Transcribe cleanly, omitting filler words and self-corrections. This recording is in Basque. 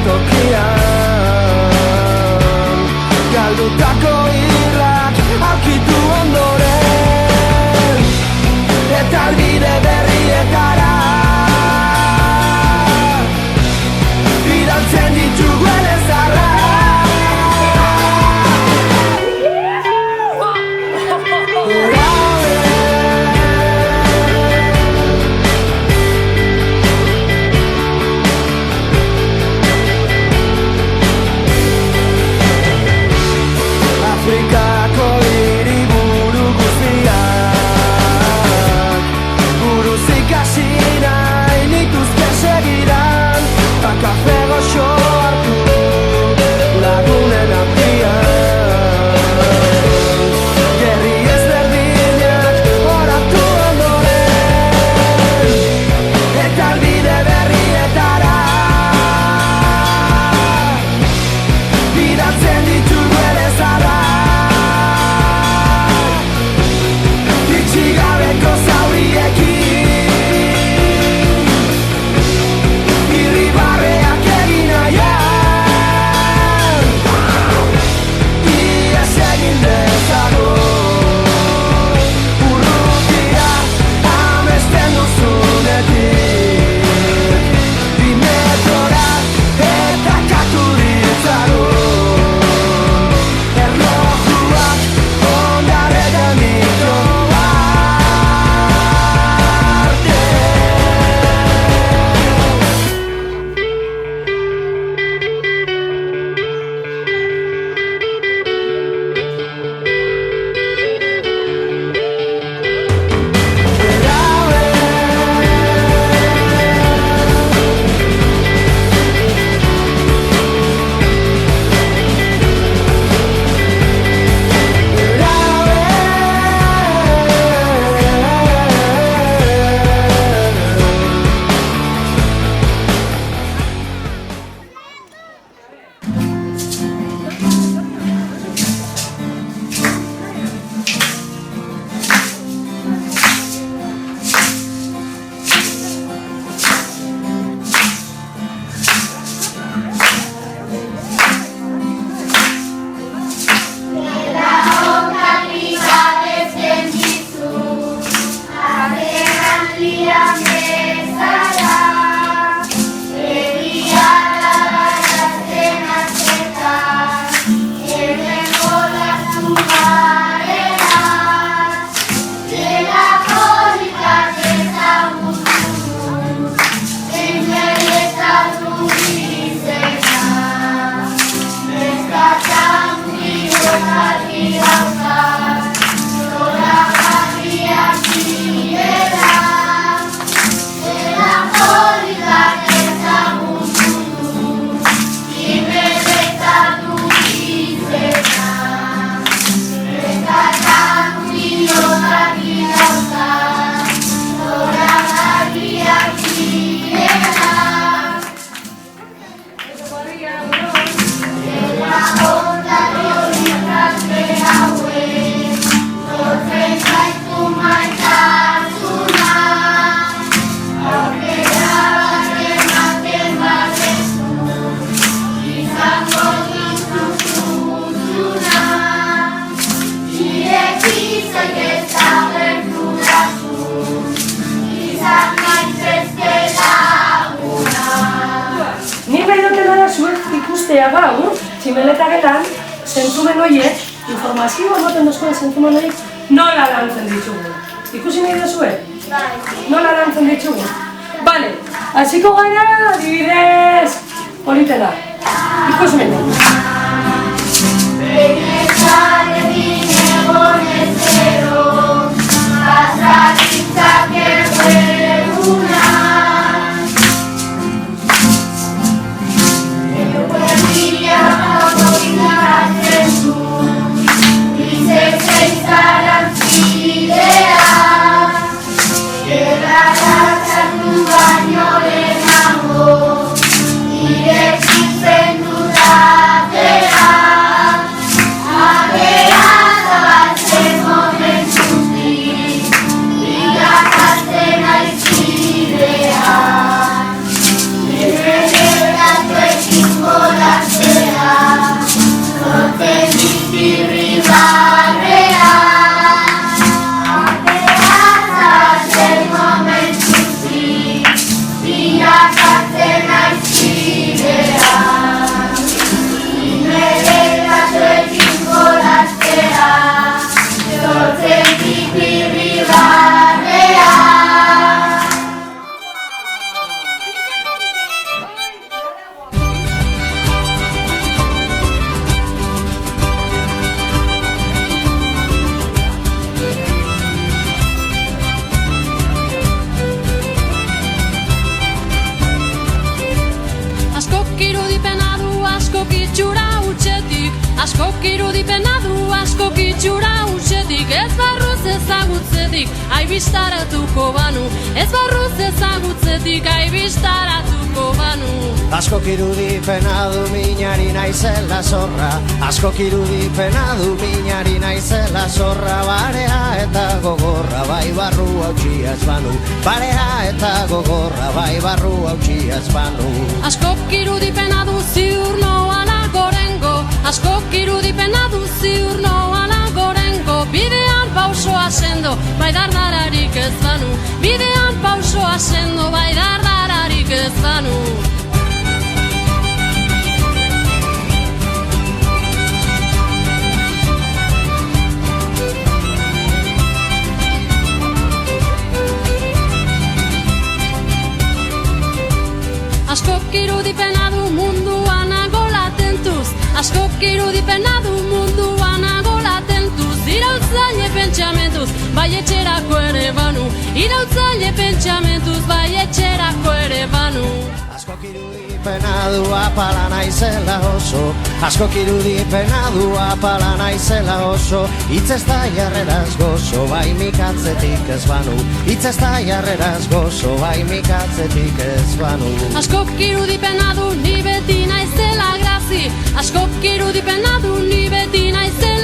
tokian galdutako irrak aurkitu ondoren eta albide berrietara bidaltzen ditugu elezarra. Afrikako hiriburu guztiak buruz ikasi nahi nituzke segidan, ta kafe goxo hartu lagunen artean, gerri ezberdinak oratu ondoren eta albide berrietara bidaltzen ditugu elezarra. Itxigabeko zauriekin irribarreak egin nahian ies egin dezagun urrutia amesten duzunetik 2 metrora eta katu ditzagun erlojuak ondarretan ditu. Gaur, tximeleta gelan, zentzumen horiek, informazioa ematen duzkoen zentzumen horiek, nola lantzen ditugu. Ikusi nahi duzue? Nola lantzen ditugu? Bale, hasiko gara, adibidez, politena. Ikusi mende. Benetan egin egon ezero, pasaditzak erreguna. Baino lehenago, irekin zenduta irudipena du askok itxura utxetik, ez barruz ezagutzetik, aibistaratuko banu, ez barruz ezagutzetik, aibistaratuko banu. Askok irudipena du minari naizela zorra, askok irudipena du minari naizela zorra, barea eta gogorra bai barru hautsia ez banu, barea eta gogorra bai barru hautsia ez banu. Askok irudipena du ziur noala gorengo, askok irudipena du ziur noala gorengo, bidean pausoa sendo, bai dardararik ez banu, bidean pausoa sendo, bai dardararik ez banu. Askok irudipena du munduan agola tentuz, askok irudipena du munduan agola tentuz, irautzaile pentsamentuz, bai etxerako ere banu, irautzaile pentsamentuz, bai etxerako ere banu. Askok irudipena du apala naizela oso, askok irudipena du apala naizela oso, hitz ez da jarreraz gozo, bai mikatzetik ez banu, hitz ez da jarreraz gozo, bai mikatzetik ez banu. Askok irudipena du ni beti naizela grazi, askok irudipena du ni beti naizela